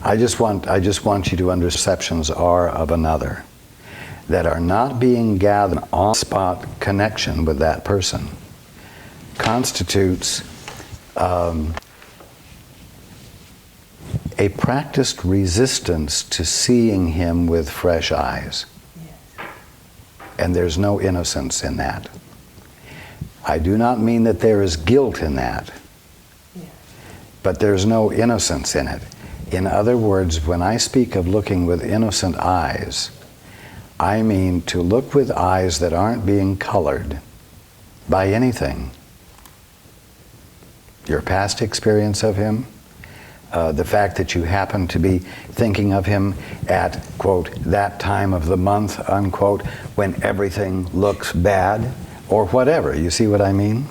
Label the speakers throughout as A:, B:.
A: I just want you to understand perceptions are of another that are not being gathered on-spot connection with that person constitutes a practiced resistance to seeing him with fresh eyes. Yes. And there's no innocence in that. I do not mean that there is guilt in that, yes, but there's no innocence in it. In other words, when I speak of looking with innocent eyes, I mean to look with eyes that aren't being colored by anything. Your past experience of him, the fact that you happen to be thinking of him at, quote, that time of the month, unquote, when everything looks bad, or whatever. You see what I mean?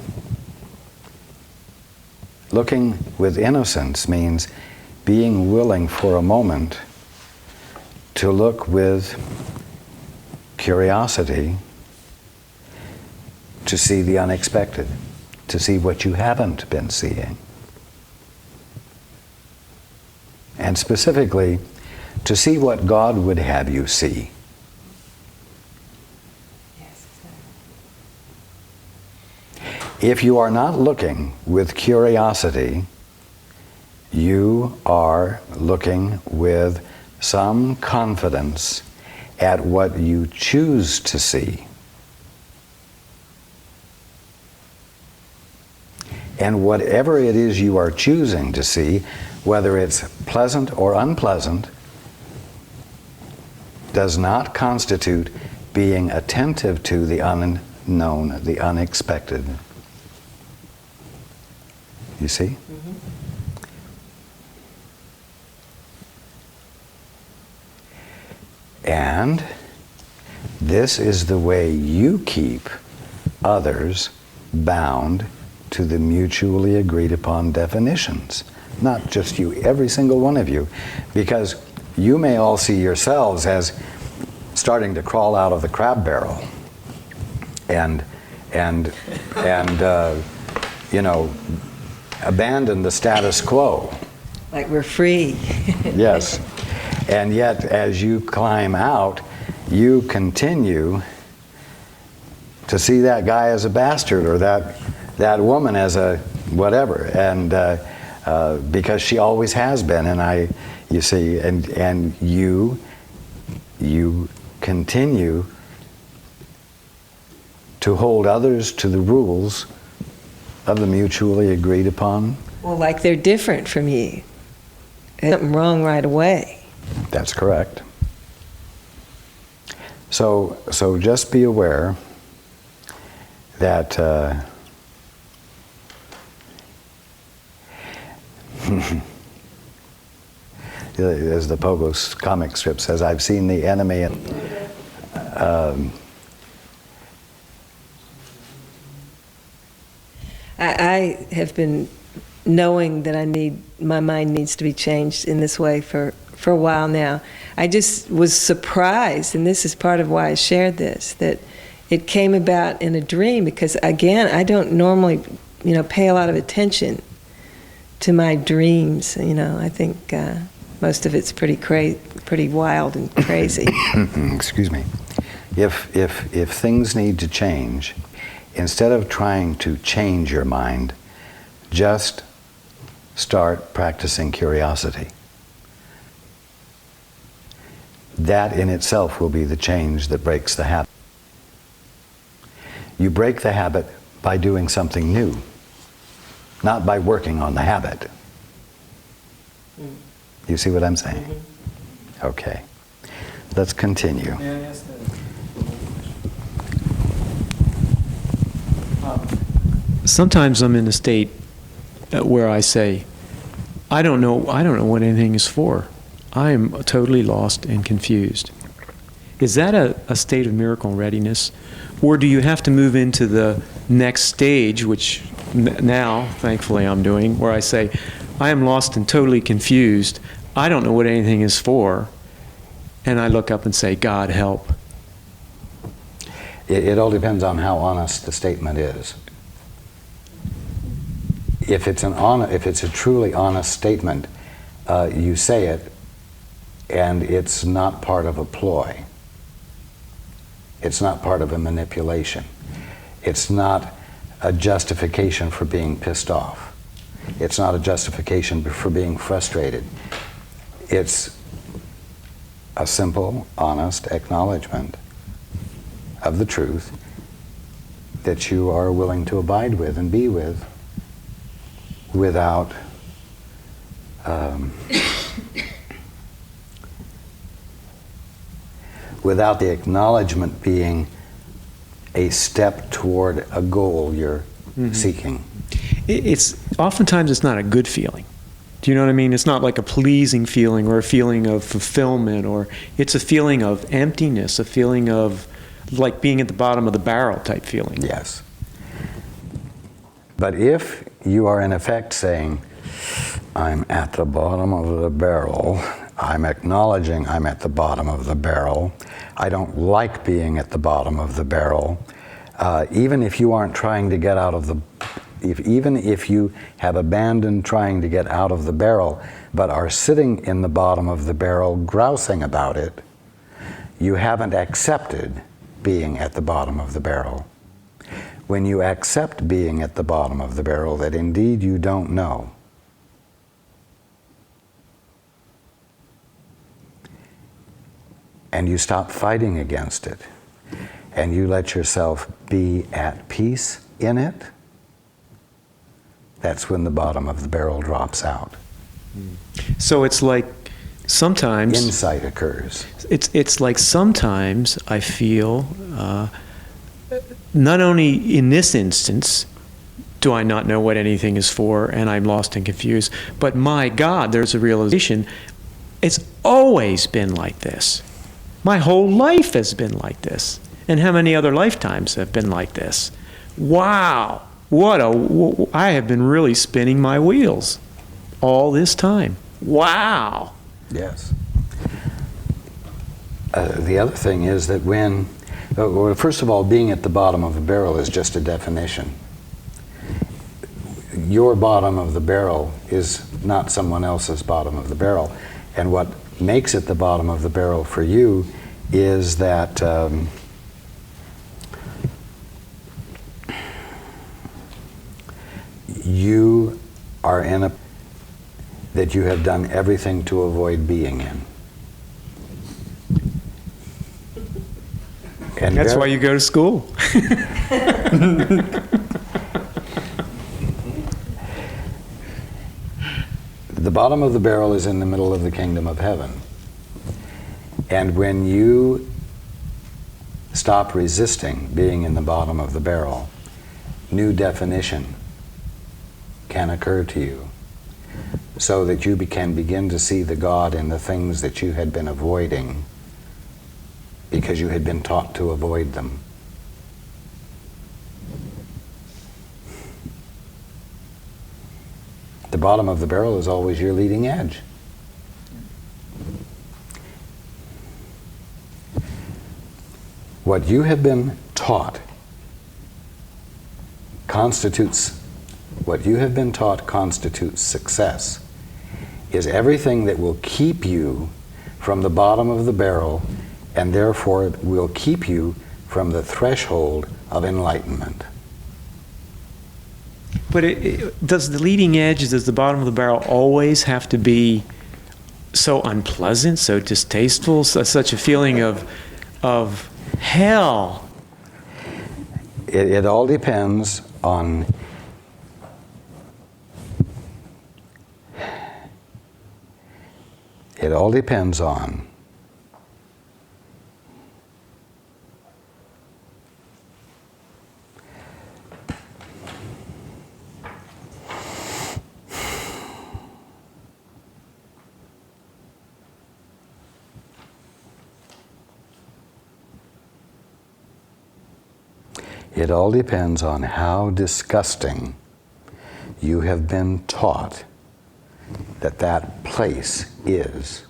A: Looking with innocence means being willing for a moment to look with curiosity, to see the unexpected, to see what you haven't been seeing. And specifically, to see what God would have you see. If you are not looking with curiosity, you are looking with some confidence at what you choose to see. And whatever it is you are choosing to see, whether it's pleasant or unpleasant, does not constitute being attentive to the unknown, the unexpected. You see? Mm-hmm. And this is the way you keep others bound to the mutually agreed upon definitions. Not just you, every single one of you. Because you may all see yourselves as starting to crawl out of the crab barrel and you know, abandon the status quo.
B: Like we're free.
A: Yes. And yet, as you climb out, you continue to see that guy as a bastard, or that woman as a whatever, and because she always has been, and you see, and you continue to hold others to the rules of the mutually agreed upon.
B: Well, like they're different from you. There's something wrong right away.
A: That's correct. So just be aware that as the Pogo's comic strip says, I've seen the enemy and
B: I have been knowing that my mind needs to be changed in this way for a while now. I just was surprised, and this is part of why I shared this, that it came about in a dream, because again, I don't normally, pay a lot of attention to my dreams. I think most of it's pretty wild and crazy.
A: Excuse me. If things need to change, instead of trying to change your mind, just start practicing curiosity. That in itself will be the change that breaks the habit. You break the habit by doing something new, not by working on the habit. You see what I'm saying? Mm-hmm. Okay. Let's continue.
C: May I ask that? Sometimes I'm in a state where I say, I don't know what anything is for. I am totally lost and confused. Is that a state of miracle readiness? Or do you have to move into the next stage, which now, thankfully, I'm doing, where I say, I am lost and totally confused. I don't know what anything is for. And I look up and say, God, help.
A: It all depends on how honest the statement is. If it's a truly honest statement, you say it, and it's not part of a ploy. It's not part of a manipulation. It's not a justification for being pissed off. It's not a justification for being frustrated. It's a simple, honest acknowledgement of the truth that you are willing to abide with and be with without without the acknowledgement being a step toward a goal you're seeking.
C: It's oftentimes it's not a good feeling. Do you know what I mean? It's not like a pleasing feeling or a feeling of fulfillment, or it's a feeling of emptiness, a feeling of like being at the bottom of the barrel type feeling.
A: Yes. But if you are in effect saying, I'm at the bottom of the barrel, I'm acknowledging I'm at the bottom of the barrel, I don't like being at the bottom of the barrel, even if you aren't trying to get out of the, even if you have abandoned trying to get out of the barrel, but are sitting in the bottom of the barrel grousing about it, you haven't accepted being at the bottom of the barrel. When you accept being at the bottom of the barrel that indeed you don't know, and you stop fighting against it, and you let yourself be at peace in it, that's when the bottom of the barrel drops out.
C: So it's like sometimes
A: Insight occurs.
C: It's like sometimes I feel, not only in this instance do I not know what anything is for and I'm lost and confused, but my God, there's a realization, it's always been like this. My whole life has been like this. And how many other lifetimes have been like this? Wow, I have been really spinning my wheels all this time. Wow.
A: Yes. The other thing is that when, well, first of all, being at the bottom of a barrel is just a definition. Your bottom of the barrel is not someone else's bottom of the barrel. And what makes it the bottom of the barrel for you is that you are in a, that you have done everything to avoid being in. And
C: That's why you go to school.
A: The bottom of the barrel is in the middle of the kingdom of heaven. And when you stop resisting being in the bottom of the barrel, new definition can occur to you, so that you can begin to see the God in the things that you had been avoiding because you had been taught to avoid them. The bottom of the barrel is always your leading edge. What you have been taught constitutes success, is everything that will keep you from the bottom of the barrel, and therefore will keep you from the threshold of enlightenment.
C: But does the leading edge, does the bottom of the barrel always have to be so unpleasant, so distasteful, such a feeling of hell?
A: It all depends on how disgusting you have been taught that place is.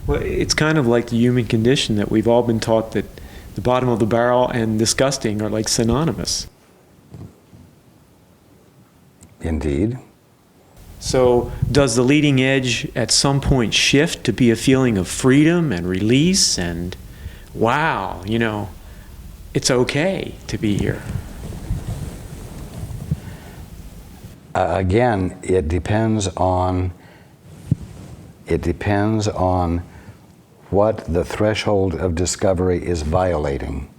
C: Well, it's kind of like the human condition that we've all been taught that the bottom of the barrel and disgusting are like synonymous.
A: Indeed.
C: So does the leading edge at some point shift to be a feeling of freedom and release and, wow, it's okay to be here?
A: Again, it depends on what the threshold of discovery is violating.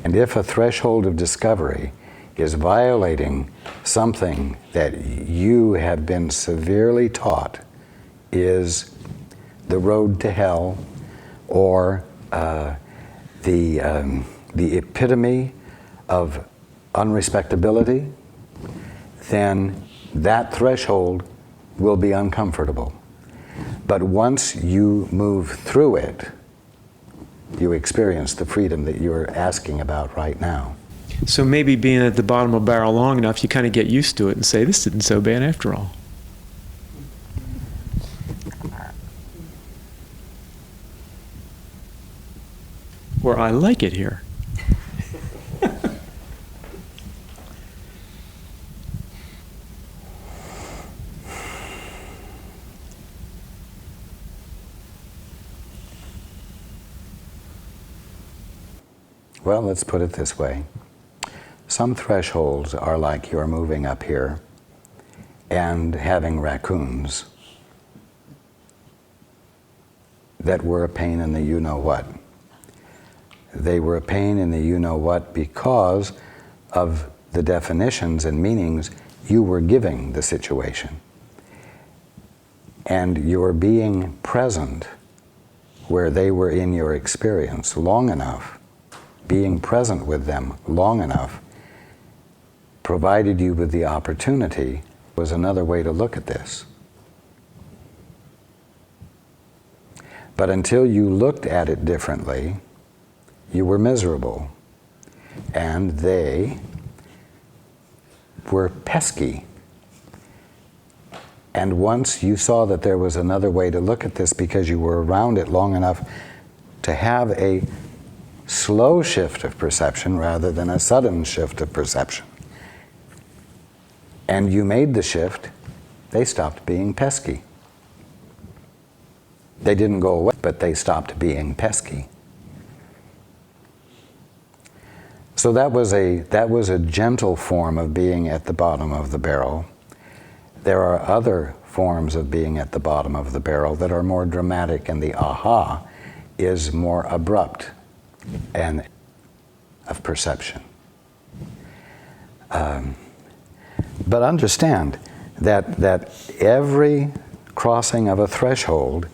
A: And if a threshold of discovery is violating something that you have been severely taught is the road to hell, or the epitome of unrespectability, then that threshold will be uncomfortable. But once you move through it, you experience the freedom that you're asking about right now.
C: So maybe being at the bottom of a barrel long enough, you kind of get used to it and say, this isn't so bad after all. Or I like it here.
A: Well, let's put it this way. Some thresholds are like you're moving up here and having raccoons that were a pain in the you-know-what. They were a pain in the you-know-what because of the definitions and meanings you were giving the situation. And your being present where they were in your experience long enough, being present with them long enough, provided you with the opportunity, was another way to look at this. But until you looked at it differently, you were miserable. And they were pesky. And once you saw that there was another way to look at this because you were around it long enough to have a slow shift of perception rather than a sudden shift of perception, and you made the shift, they stopped being pesky. They didn't go away, but they stopped being pesky. So that was a gentle form of being at the bottom of the barrel. There are other forms of being at the bottom of the barrel that are more dramatic, and the aha is more abrupt and of perception. But understand that every crossing of a threshold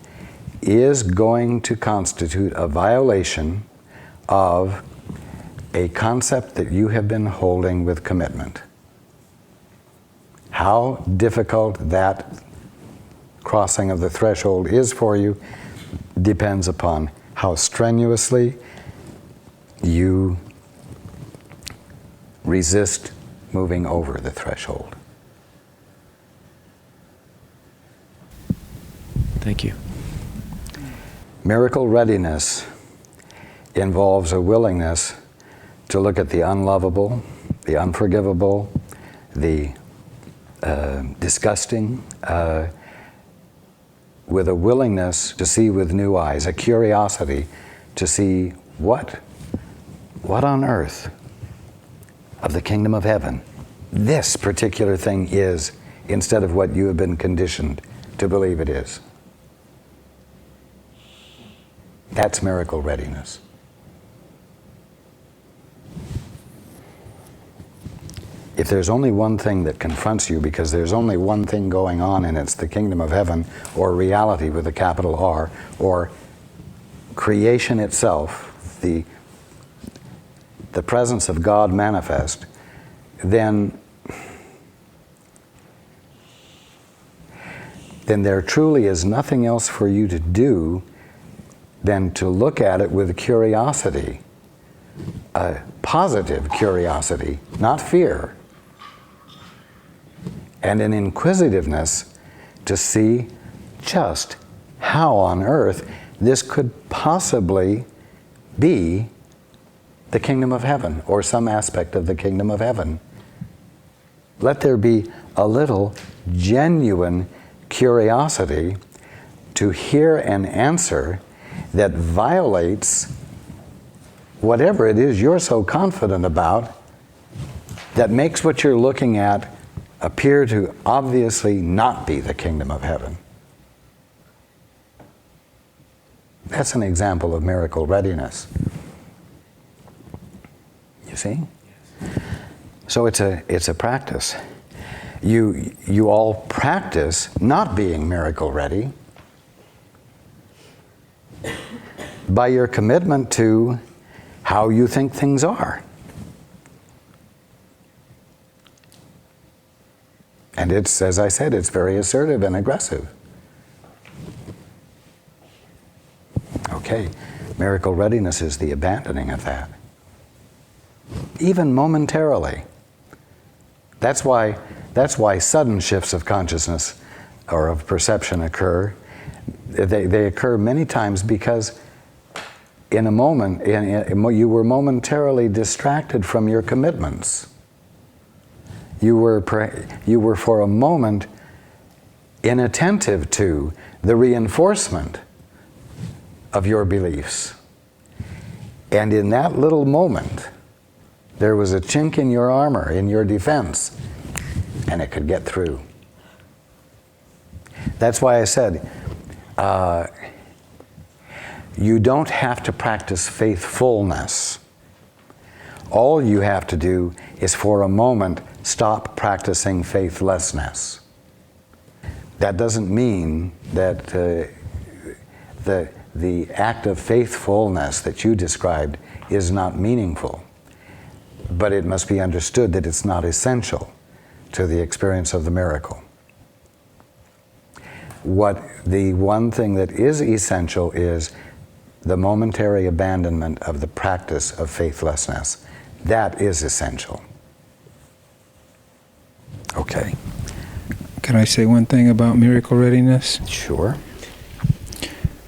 A: is going to constitute a violation of a concept that you have been holding with commitment. How difficult that crossing of the threshold is for you depends upon how strenuously you resist moving over the threshold.
C: Thank you.
A: Miracle readiness involves a willingness to look at the unlovable, the unforgivable, the disgusting, with a willingness to see with new eyes, a curiosity to see what on earth of the kingdom of heaven this particular thing is, instead of what you have been conditioned to believe it is. That's miracle readiness. If there's only one thing that confronts you because there's only one thing going on and it's the kingdom of heaven, or reality with a capital R, or creation itself, the presence of God manifest, then there truly is nothing else for you to do than to look at it with curiosity, a positive curiosity, not fear, and an inquisitiveness to see just how on earth this could possibly be the kingdom of heaven or some aspect of the kingdom of heaven. Let there be a little genuine curiosity to hear an answer that violates whatever it is you're so confident about, that makes what you're looking at appear to obviously not be the kingdom of heaven. That's an example of miracle readiness. You see? So it's a practice. You all practice not being miracle ready by your commitment to how you think things are. And it's, as I said, it's very assertive and aggressive. Okay, miracle readiness is the abandoning of that. Even momentarily. That's why sudden shifts of consciousness or of perception occur. They occur many times because in a moment, you were momentarily distracted from your commitments. You were for a moment inattentive to the reinforcement of your beliefs. And in that little moment, there was a chink in your armor, in your defense, and it could get through. That's why I said, you don't have to practice faithfulness. All you have to do is for a moment stop practicing faithlessness. That doesn't mean that the act of faithfulness that you described is not meaningful, but it must be understood that it's not essential to the experience of the miracle. The one thing that is essential is the momentary abandonment of the practice of faithlessness. That is essential. Okay.
D: Can I say one thing about miracle readiness?
A: Sure.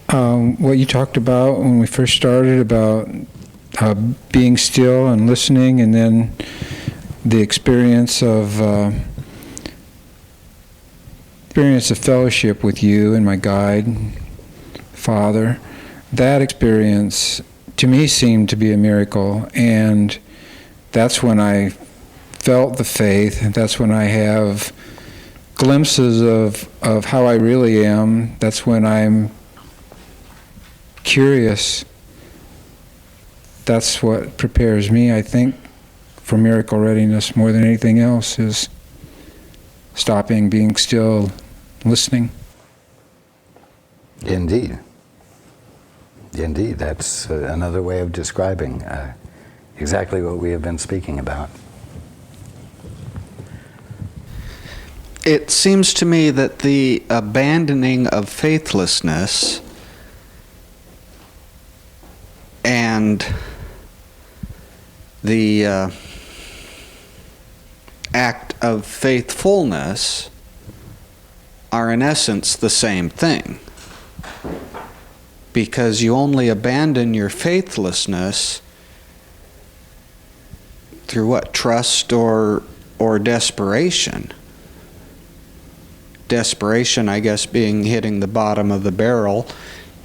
D: What you talked about when we first started about being still and listening, and then the experience of fellowship with you and my guide, Father. That experience to me seemed to be a miracle, and that's when I felt the faith, and that's when I have glimpses of how I really am. That's when I'm curious. That's what prepares me, I think, for miracle readiness more than anything else, is stopping, being still, listening.
A: Indeed. Indeed, that's another way of describing exactly what we have been speaking about.
E: It seems to me that the abandoning of faithlessness and the act of faithfulness are in essence the same thing. Because you only abandon your faithlessness through what? Trust or desperation. Desperation, I guess, being hitting the bottom of the barrel,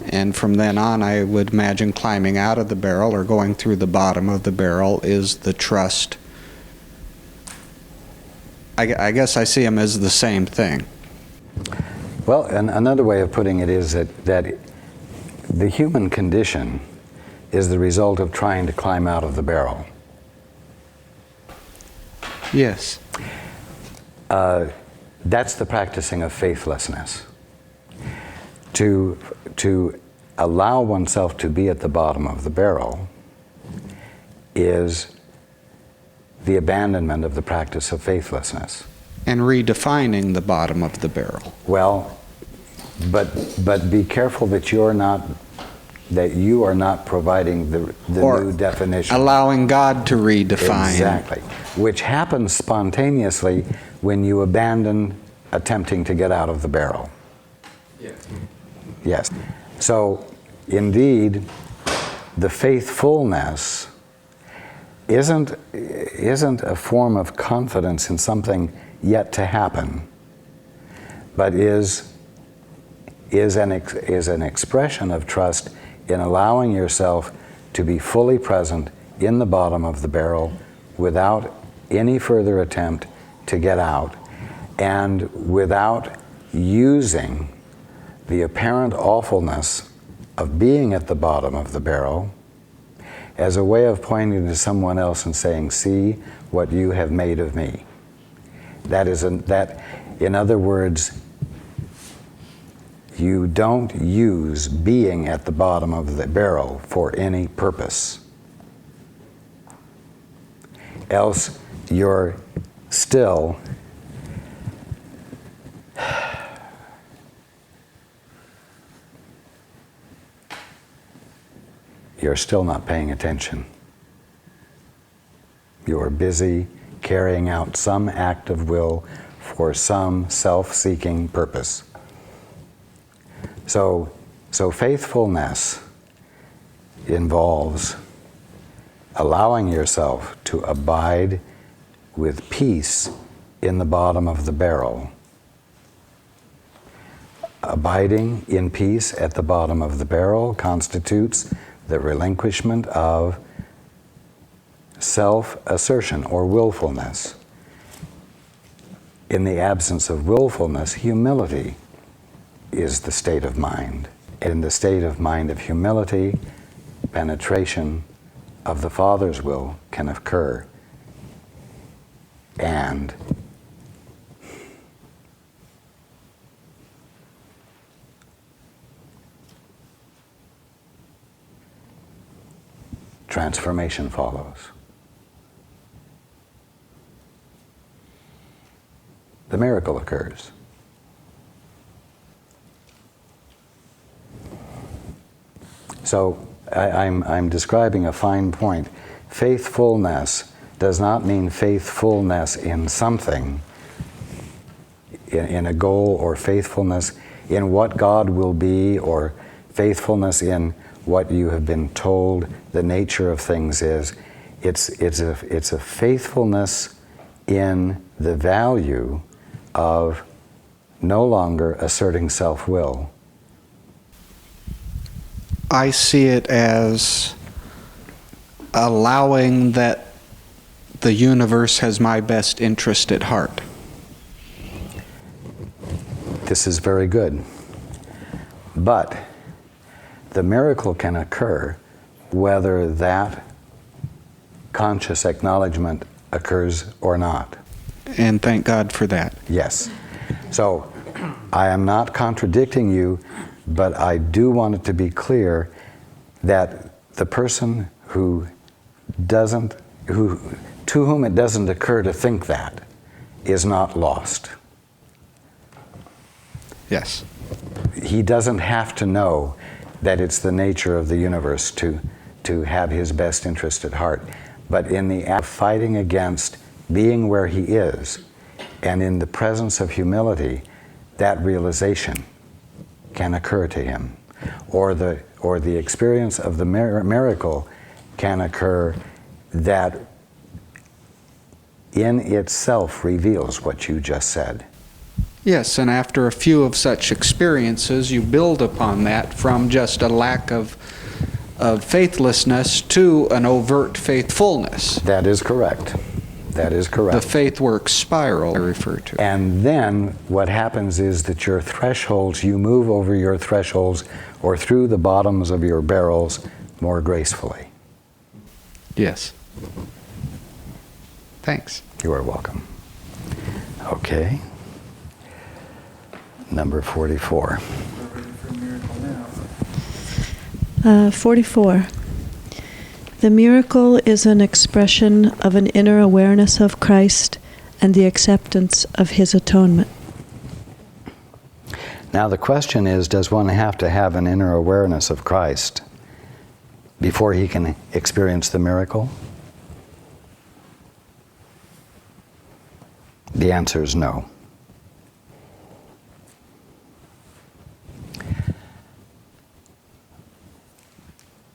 E: and from then on I would imagine climbing out of the barrel or going through the bottom of the barrel is the trust. I guess I see them as the same thing.
A: Well, and another way of putting it is that the human condition is the result of trying to climb out of the barrel.
E: Yes.
A: That's the practicing of faithlessness. To allow oneself to be at the bottom of the barrel is the abandonment of the practice of faithlessness.
E: And redefining the bottom of the barrel.
A: Well, but be careful that you are not providing the new definition.
E: Allowing God to redefine.
A: Exactly. Which happens spontaneously when you abandon attempting to get out of the barrel.
E: Yes.
A: Yes. So, indeed, the faithfulness isn't a form of confidence in something yet to happen, but is an expression of trust in allowing yourself to be fully present in the bottom of the barrel without any further attempt to get out, and without using the apparent awfulness of being at the bottom of the barrel as a way of pointing to someone else and saying, "See what you have made of me." In other words, you don't use being at the bottom of the barrel for any purpose. Else you're still not paying attention. You're busy carrying out some act of will for some self-seeking purpose. So faithfulness involves allowing yourself to abide with peace in the bottom of the barrel. Abiding in peace at the bottom of the barrel constitutes the relinquishment of self-assertion or willfulness. In the absence of willfulness, humility is the state of mind. In the state of mind of humility, penetration of the Father's will can occur. And transformation follows. The miracle occurs. So I'm describing a fine point. Faithfulness does not mean faithfulness in something, in a goal, or faithfulness in what God will be, or faithfulness in what you have been told the nature of things is. It's a faithfulness in the value of no longer asserting self-will.
E: I see it as allowing that the universe has my best interest at heart.
A: This is very good. But the miracle can occur whether that conscious acknowledgement occurs or not.
E: And thank God for that.
A: Yes. So I am not contradicting you, but I do want it to be clear that the person to whom it doesn't occur to think that is not lost.
E: Yes.
A: He doesn't have to know that it's the nature of the universe to have his best interest at heart. But in the act of fighting against being where he is, and in the presence of humility, that realization can occur to him. Or the experience of the miracle can occur that in itself reveals what you just said.
E: Yes, and after a few of such experiences, you build upon that from just a lack of faithlessness to an overt faithfulness.
A: That is correct. That is correct.
E: The faith work spiral I refer to.
A: And then what happens is that your thresholds, you move over your thresholds or through the bottoms of your barrels more gracefully.
E: Yes. Thanks.
A: You are welcome. Okay. Number 44.
F: 44. The miracle is an expression of an inner awareness of Christ and the acceptance of his atonement.
A: Now the question is, does one have to have an inner awareness of Christ before he can experience the miracle? The answer is no.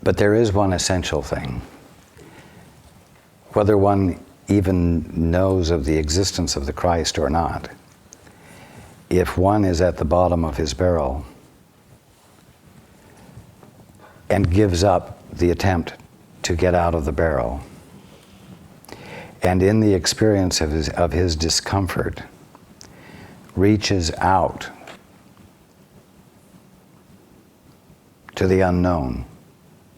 A: But there is one essential thing. whether one even knows of the existence of the Christ or not, if one is at the bottom of his barrel and gives up the attempt to get out of the barrel, and in the experience of his discomfort, reaches out to the unknown,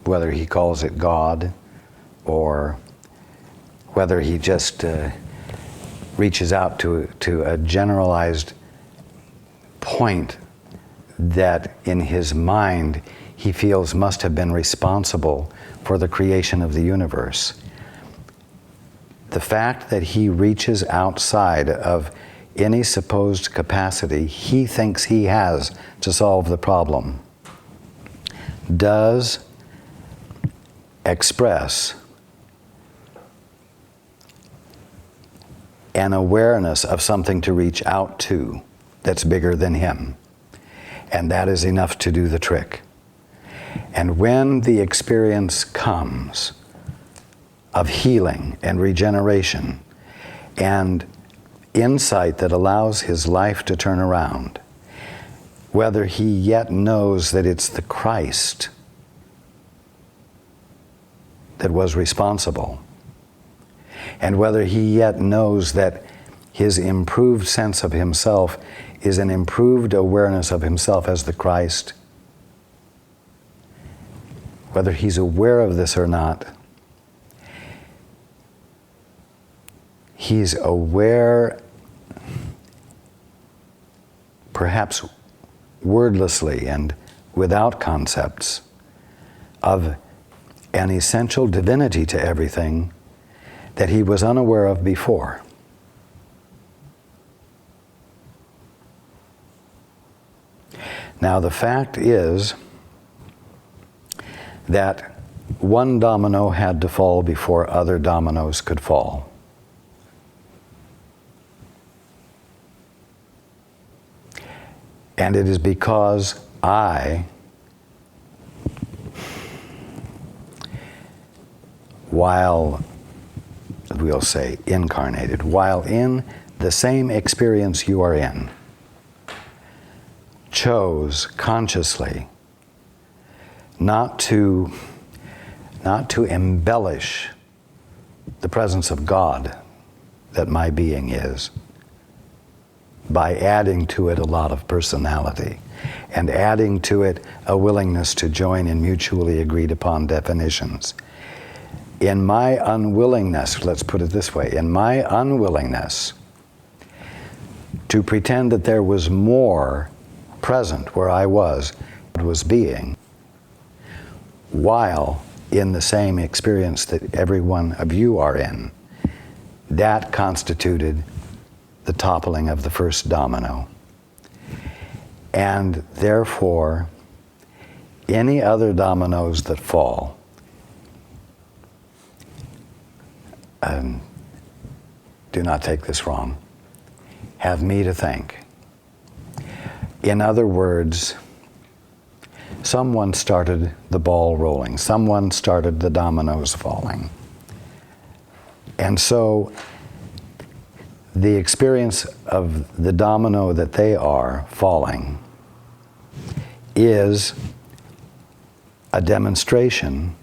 A: whether he calls it God or whether he just reaches out to a generalized point that in his mind he feels must have been responsible for the creation of the universe. The fact that he reaches outside of any supposed capacity he thinks he has to solve the problem does express an awareness of something to reach out to that's bigger than him. And that is enough to do the trick. And when the experience comes of healing and regeneration and insight that allows his life to turn around, whether he yet knows that it's the Christ that was responsible, and whether he yet knows that his improved sense of himself is an improved awareness of himself as the Christ, whether he's aware of this or not, he's aware, perhaps wordlessly and without concepts, of an essential divinity to everything that he was unaware of before. Now, the fact is that one domino had to fall before other dominoes could fall. And it is because I, while, we'll say, incarnated, while in the same experience you are in, chose consciously not to embellish the presence of God that my being is by adding to it a lot of personality and adding to it a willingness to join in mutually agreed upon definitions. In my unwillingness, let's put it this way, in my unwillingness to pretend that there was more present where I was being, while in the same experience that every one of you are in, that constituted the toppling of the first domino. And therefore, any other dominoes that fall, do not take this wrong, have me to thank. In other words, someone started the ball rolling. Someone started the dominoes falling. And so the experience of the domino that they are falling is a demonstration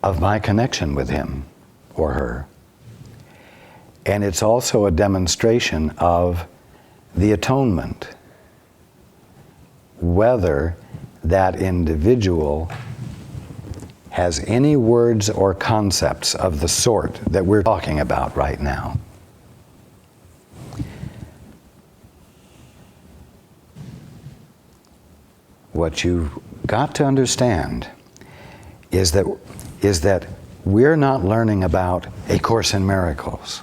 A: of my connection with him or her. And it's also a demonstration of the atonement, whether that individual has any words or concepts of the sort that we're talking about right now. What you've got to understand is that we're not learning about A Course in Miracles.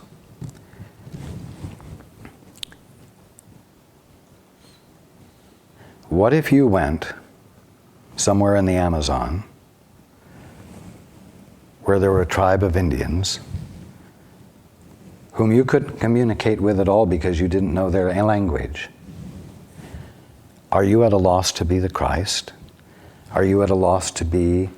A: What if you went somewhere in the Amazon where there were a tribe of Indians whom you couldn't communicate with at all because you didn't know their language? Are you at a loss to be the Christ? Are you at a loss to be